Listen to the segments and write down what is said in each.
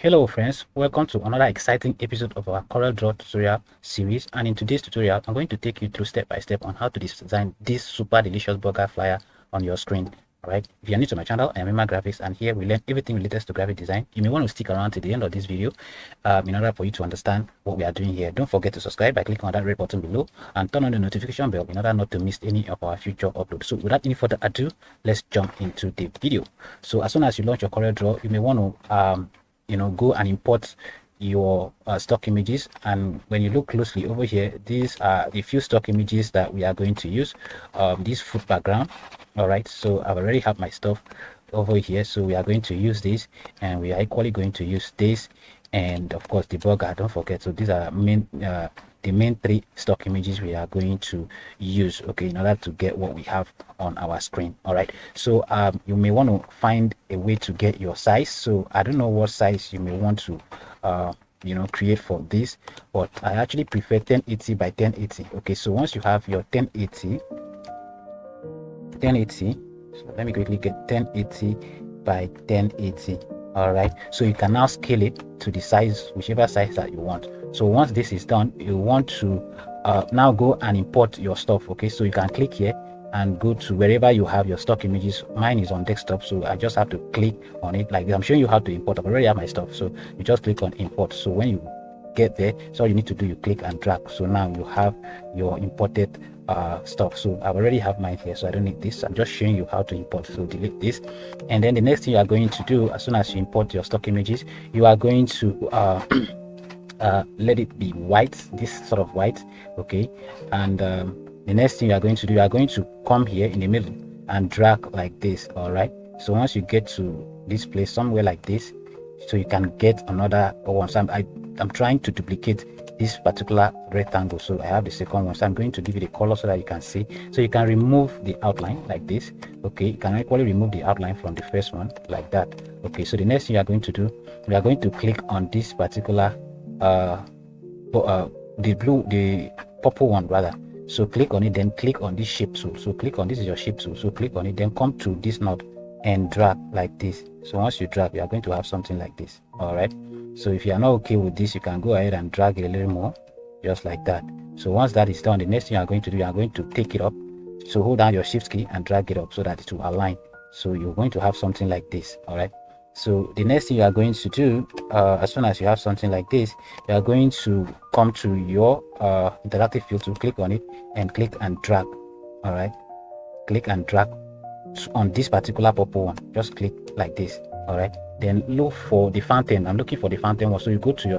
Hello friends, welcome to another exciting episode of our CorelDraw tutorial series, and in today's tutorial I'm going to take you through step by step on how to design this super delicious burger flyer on your screen. Alright, if you're new to my channel, I am Emma Graphics, and here we learn everything related to graphic design. You may want to stick around to the end of this video in order for you to understand what we are doing here. Don't forget to subscribe by clicking on that red button below and turn on the notification bell in order not to miss any of our future uploads. So without any further ado, let's jump into the video. So as soon as you launch your CorelDraw, you may want to go and import your stock images, and when you look closely over here, these are the few stock images that we are going to use. This food background. All right, so I've already have my stuff over here, so we are going to use this, and we are equally going to use this, and of course the burger, don't forget. So these are the main three stock images we are going to use, okay, in order to get what we have on our screen. All right, so you may want to find a way to get your size. So I don't know what size you may want to create for this, but I actually prefer 1080 by 1080. Okay, so once you have your 1080, so let me quickly get 1080 by 1080. All right, so you can now scale it to the size, whichever size that you want. So once this is done, you want to now go and import your stuff. Okay, so you can click here and go to wherever you have your stock images. Mine is on desktop, so I just have to click on it like this. I'm showing you how to import. I already have my stuff, so you just click on import. So when you get there, so all you need to do, you click and drag. So now you have your imported stuff. So I already have mine here, so I don't need this. I'm just showing you how to import. So delete this, and then the next thing you are going to do, as soon as you import your stock images, you are going to let it be white, this sort of white. Okay, and the next thing you are going to do, you are going to come here in the middle and drag like this. All right, so once you get to this place somewhere like this, so you can get another one. So I'm trying to duplicate this particular rectangle, so I have the second one, so I'm going to give it a color so that you can see. So you can remove the outline like this. Okay, you can equally remove the outline from the first one like that. Okay, so the next thing you are going to do, we are going to click on this particular the purple one rather. So click on it, then click on this shape tool. So click on this is your shape tool, so click on it, then come to this node and drag like this. So once you drag, you are going to have something like this. All right, so if you are not okay with this, you can go ahead and drag it a little more, just like that. So once that is done, the next thing you are going to do, you are going to take it up. So hold down your shift key and drag it up so that it will align. So you're going to have something like this. All right, so the next thing you are going to do, as soon as you have something like this, you are going to come to your interactive field to click on it and click and drag. All right, click and drag on this particular purple one, just click like this. All right, then look for the fountain. I'm looking for the fountain one, so you go to your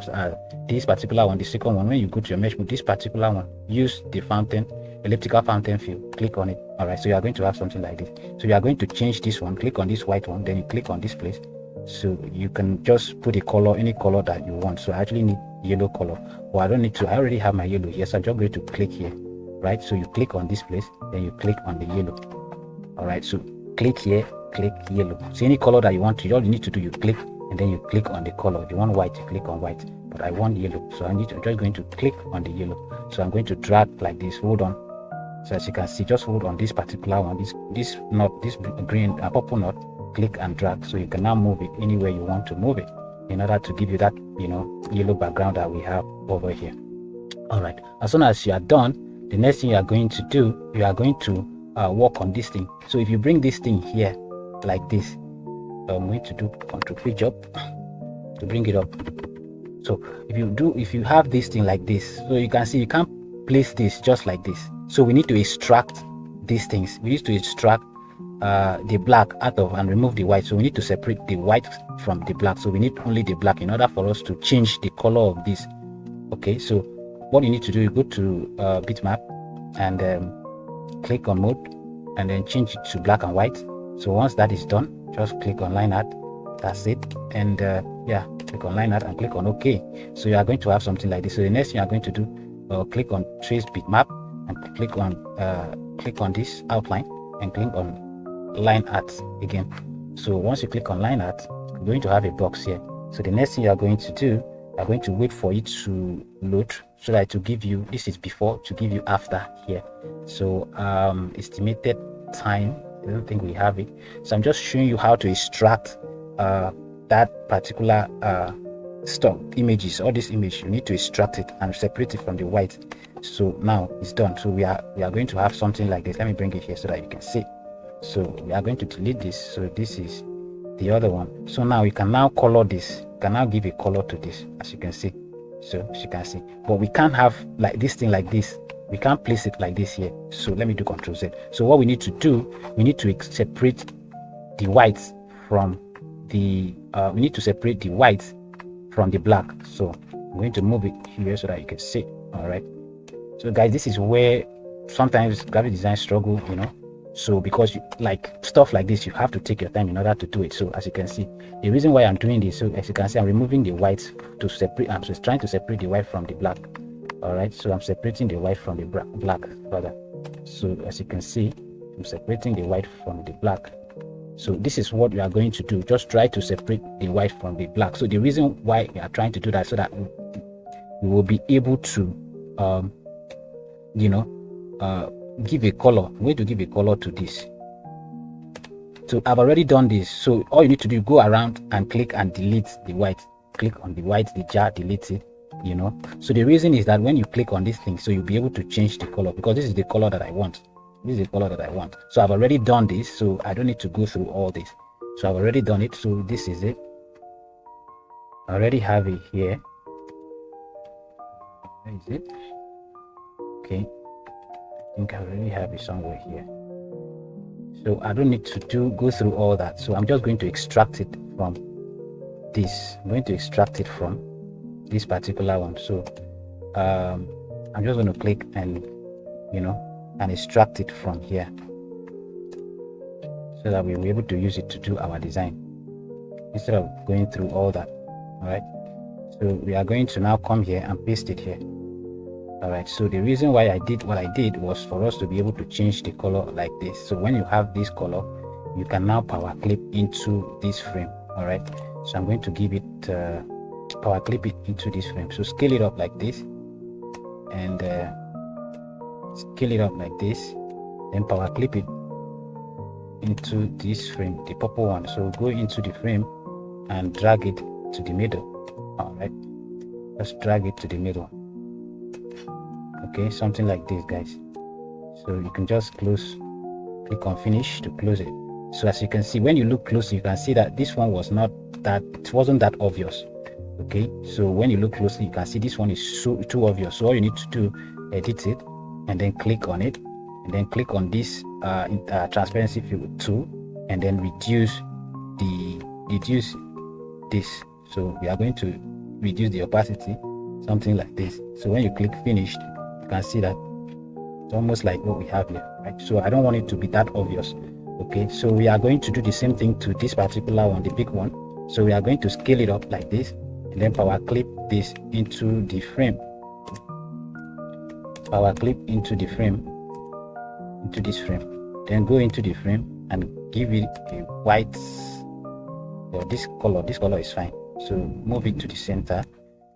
this particular one, the second one. When you go to your mesh mode, this particular one, use the fountain, elliptical fountain field, click on it. All right, so you are going to have something like this. So you are going to change this one, click on this white one, then you click on this place. So you can just put a color, any color that you want. So I actually need yellow color, well, I don't need to, I already have my yellow here, so I'm just going to click here. Right, so you click on this place, then you click on the yellow. All right, so click here, click yellow. So any color that you want to, all you need to do, you click and then you click on the color. If you want white, you click on white, but I want yellow, so I'm just going to click on the yellow. So I'm going to drag like this. Hold on. So as you can see, just hold on this particular one, this knot, this green purple knot, click and drag. So you can now move it anywhere you want to move it in order to give you that yellow background that we have over here. All right, as soon as you are done, the next thing you are going to do, you are going to work on this thing. So if you bring this thing here like this, I'm going to do Control Page up to bring it up. So if you have this thing like this, so you can see you can't place this just like this. So we need to extract these things. We need to extract the black out of and remove the white. So we need to separate the white from the black. So we need only the black in order for us to change the color of this. Okay, so what you need to do, you go to bitmap and click on mode and then change it to black and white. So once that is done, just click on line art. That's it. And yeah, click on line art and click on OK. So you are going to have something like this. So the next thing you are going to do, click on trace bitmap and click on this outline and click on line art again. So once you click on line art, you're going to have a box here. So the next thing you are going to do, you're going to wait for it to load so that to give you, this is before, to give you after here. So estimated time, I don't think we have it. So I'm just showing you how to extract that particular stock images, all this image, you need to extract it and separate it from the white. So now it's done. So we are going to have something like this. Let me bring it here so that you can see. So we are going to delete this. So this is the other one. So now you can now color this. You can now give a color to this, as you can see. So as you can see, but we can't have like this thing like this. We can't place it like this here. So let me do Ctrl Z. So what we need to do, we need to separate the whites from the we need to separate the whites from the black. So I'm going to move it here so that you can see. All right, so guys, this is where sometimes graphic design struggle, you know. So because you like stuff like this, you have to take your time in order to do it. So as you can see, the reason why I'm doing this, so as you can see, I'm removing the whites to separate. I'm just trying to separate the white from the black. All right, so I'm separating the white from the black rather. So as you can see, I'm separating the white from the black. So this is what we are going to do. Just try to separate the white from the black. So the reason why we are trying to do that, so that we will be able to you know, give a color. I'm going to give a color to this. So I've already done this. So all you need to do, go around and click and delete the white. Click on the white, the jar, delete it, you know. So the reason is that when you click on this thing, so you'll be able to change the color, because this is the color that I want. This is the color that I want. So I've already done this, so I don't need to go through all this. So I've already done it. So this is it. I already have it here. Where is it? Okay, I think I already have it somewhere here. So I don't need to go through all that. So I'm just going to extract it from this. I'm going to extract it from this particular one. So I'm just going to click and, you know, and extract it from here, so that we'll be able to use it to do our design instead of going through all that. All right, so we are going to now come here and paste it here. All right, so the reason why I did what I did was for us to be able to change the color like this. So when you have this color, you can now power clip into this frame. All right, so I'm going to give it power clip it into this frame. So scale it up like this, and scale it up like this, then power clip it into this frame, the purple one. So go into the frame and drag it to the middle. All right, just drag it to the middle. Okay, something like this, guys. So you can just close, click on finish to close it. So as you can see, when you look closely, you can see that this one was not that, it wasn't that obvious. Okay, so when you look closely, you can see this one is too obvious. So all you need to do, edit it, and then click on it, and then click on this transparency fill tool, and then reduce this. So we are going to reduce the opacity, something like this. So when you click finished, you can see that it's almost like what we have here, right? So I don't want it to be that obvious. Okay, so we are going to do the same thing to this particular one, the big one. So we are going to scale it up like this, and then power clip this into the frame. Power clip into the frame, into this frame. Then go into the frame and give it a white, or this color. This color is fine. So move it to the center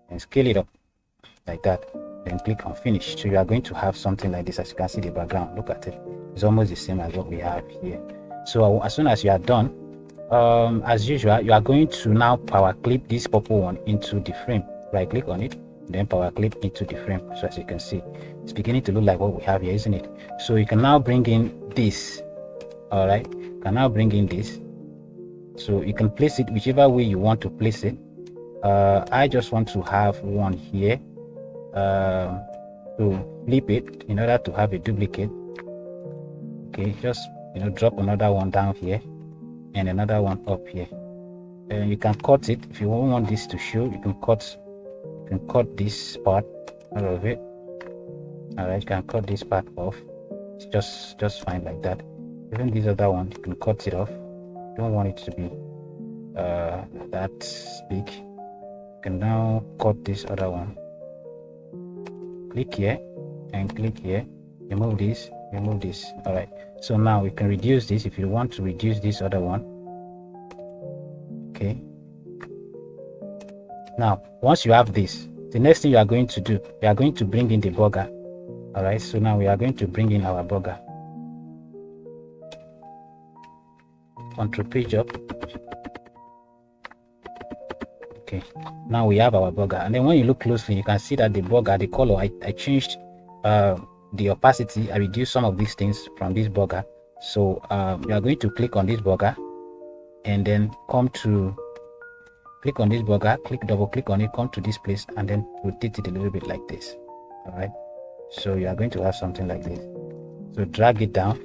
and scale it up like that. Then click on finish. So you are going to have something like this. As you can see, the background, look at it, it's almost the same as what we have here. So as soon as you are done, as usual, you are going to now power clip this purple one into the frame. Right click on it, then power clip into the frame. So as you can see, it's beginning to look like what we have here, isn't it? So you can now bring in this. All right, you can now bring in this. So you can place it whichever way you want to place it. I just want to have one here to flip it in order to have a duplicate. Okay, just, you know, drop another one down here and another one up here, and you can cut it. If you don't want this to show, you can cut this part out of it. All right, you can cut this part off. It's just fine like that. Even this other one, you can cut it off. You don't want it to be that big. You can now cut this other one. Click here and click here, remove this, remove this. All right, so now we can reduce this if you want to reduce this other one. Okay, now once you have this, the next thing you are going to do, you are going to bring in the burger. All right, so now we are going to bring in our burger. Control page up, Okay, now we have our burger, and then when you look closely, you can see that the burger, the color, I changed the opacity. I reduced some of these things from this burger. So we are going to click on this burger, and then come to click on this burger, double click on it, come to this place, and then rotate it a little bit like this. All right, so you are going to have something like this. So drag it down,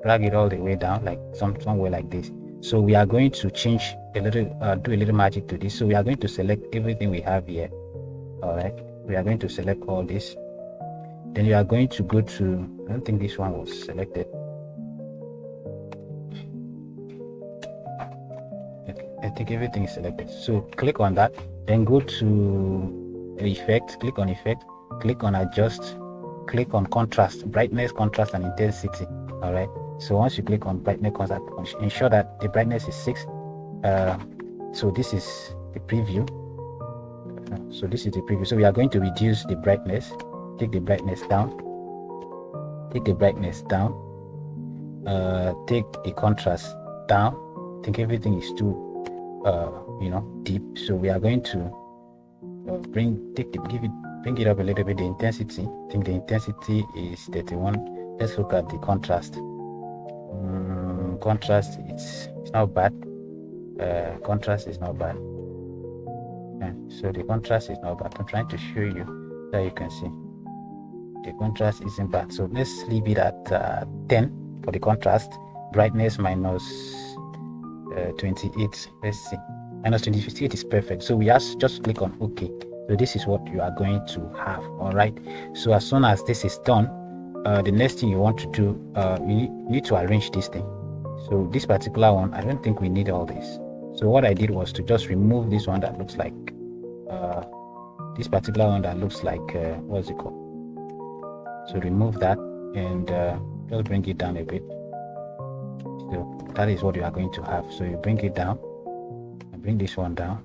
drag it all the way down, like somewhere like this. So we are going to change a little, do a little magic to this. So we are going to select everything we have here. All right, we are going to select all this. Then you are going to go to, I don't think this one was selected. Okay, I think everything is selected. So click on that, then go to effect, click on effect, click on adjust, click on contrast, brightness, contrast, and intensity. All right, so once you click on brightness, contrast, ensure that the brightness is 6. So this is the preview. So this is the preview. So we are going to reduce the brightness, take the brightness down, take the brightness down, take the contrast down. I think everything is too deep, so we are going to bring it up a little bit. The intensity, I think the intensity is 31. Let's look at the contrast. Contrast, it's not bad. Contrast is not bad. So the contrast is not bad. I'm trying to show you that you can see the contrast isn't bad. So let's leave it at 10 for the contrast. Brightness minus 28. Let's see, minus 28 is perfect. So we just click on OK. So this is what you are going to have. All right, so as soon as this is done, the next thing you want to do, you need to arrange this thing. So this particular one, I don't think we need all this. So what I did was to just remove this one that looks like this particular one that looks like what's it called. So remove that and just bring it down a bit. So that is what you are going to have. So you bring it down and bring this one down.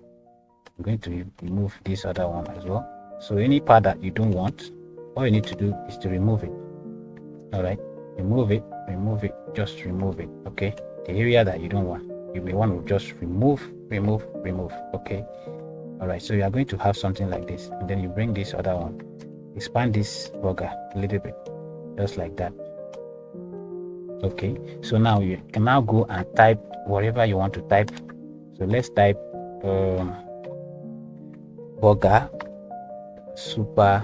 I'm going to remove this other one as well. So any part that you don't want, all you need to do is to remove it. All right, remove it, just remove it. Okay, the area that you don't want, you may want to just remove. Okay, all right, so you are going to have something like this, and then you bring this other one, expand this burger a little bit, just like that. Okay, so now you can now go and type whatever you want to type. So let's type burger super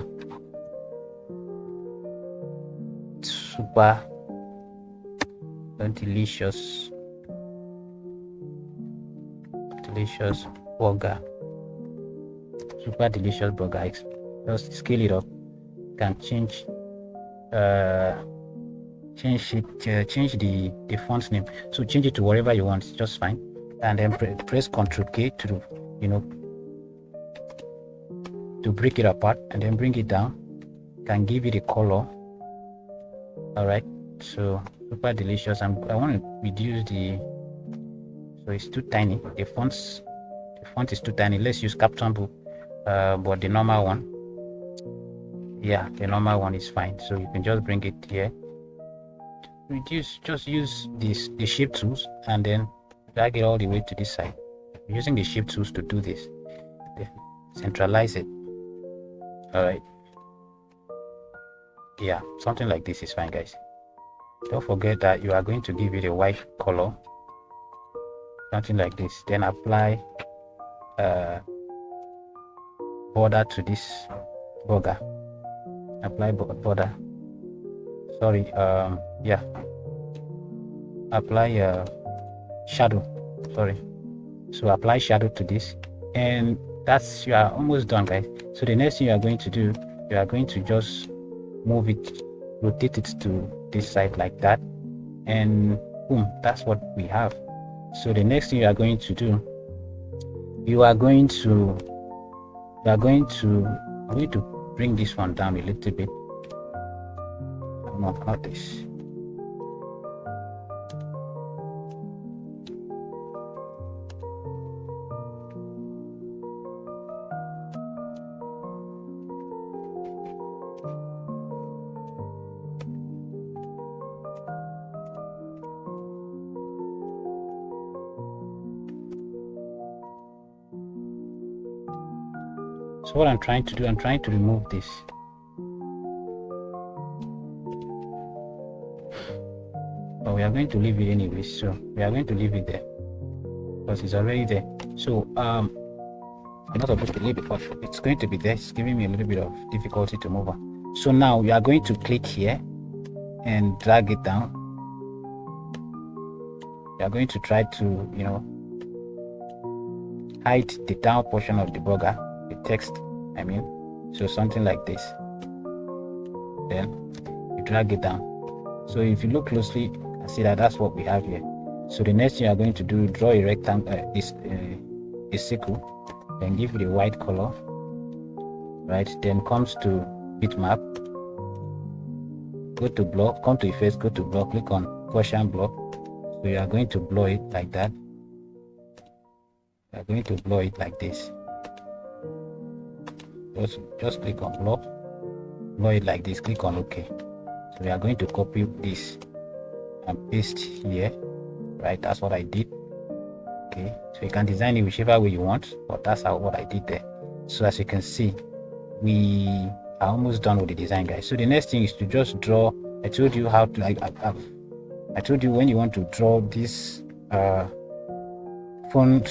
delicious burger, super delicious burger. Just scale it up. You can change change the font name, so change it to whatever you want, it's just fine. And then press Ctrl K to to break it apart, and then bring it down. Can give it a color. All right, so super delicious. I want to reduce so it's too tiny, the font is too tiny. Let's use Captain Book, but the normal one, yeah, the normal one is fine. So you can just bring it here, reduce, just use the shape tools and then drag it all the way to this side. Using the shape tools to do this, centralize it. All right, yeah, something like this is fine, guys. Don't forget that you are going to give it a white color, something like this. Then apply border to this burger. Apply border, sorry, yeah, apply shadow, sorry. So apply shadow to this, and that's, you are almost done, guys. So the next thing you are going to do, you are going to just move it, rotate it to this side like that, and boom, that's what we have. So the next thing you are going to do, I'm going to bring this one down a little bit. No, not this. So what I'm trying to do, I'm trying to remove this. But we are going to leave it anyway, so we are going to leave it there because it's already there. So I'm not supposed to leave it, but it's going to be there. It's giving me a little bit of difficulty to move on. So now we are going to click here and drag it down. We are going to try to, hide the down portion of the border, the text, so something like this. Then you drag it down. So if you look closely, you see that that's what we have here. So the next thing you are going to do, draw a rectangle, a circle, then give it a white color, right? Then comes to bitmap, go to block, come to effects, go to block, click on Gaussian block. So you are going to blur it like that. You are going to blur it like this. Just click on blur it like this, click on OK. So we are going to copy this and paste here, right? That's what I did. Okay, so you can design it whichever way you want, but that's what I did there. So as you can see, we are almost done with the design, guys. So the next thing is to just draw. I told you how to I told you when you want to draw this phone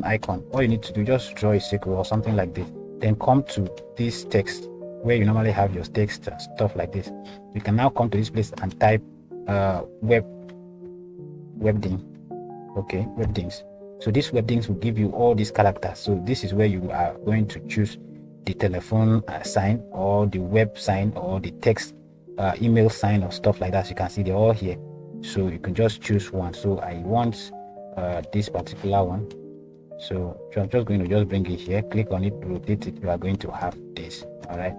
icon, all you need to do, just draw a circle or something like this, then come to this text where you normally have your text stuff like this. You can now come to this place and type webding. Okay, webdings. So this webdings will give you all these characters. So this is where you are going to choose the telephone sign or the web sign or the text email sign or stuff like that. So you can see they're all here. So you can just choose one. So I want this particular one. So I'm just going to just bring it here, click on it, rotate it. You are going to have this. All right,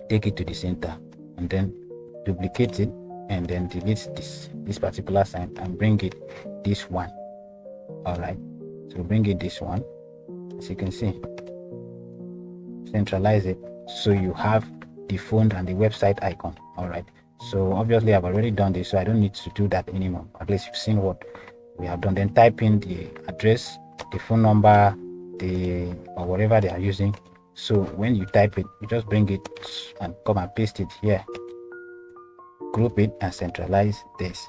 take it to the center and then duplicate it and then delete this particular sign and bring it this one. All right, so bring it this one. As you can see, centralize it so you have the phone and the website icon. All right, so obviously I've already done this, so I don't need to do that anymore. At least you've seen what we have done. Then type in the address, the phone number, or whatever they are using. So when you type it, you just bring it and come and paste it here, group it and centralize this.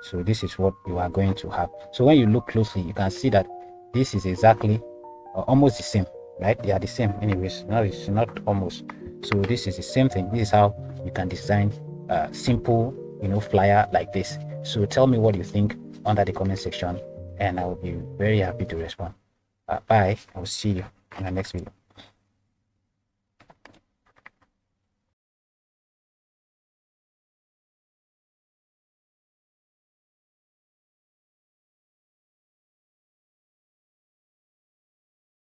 So this is what you are going to have. So when you look closely, you can see that this is exactly almost the same, right? They are the same anyways. No, it's not almost. So this is the same thing. This is how you can design a simple flyer like this. So tell me what you think under the comment section and I will be very happy to respond. Bye. I will see you in the next video.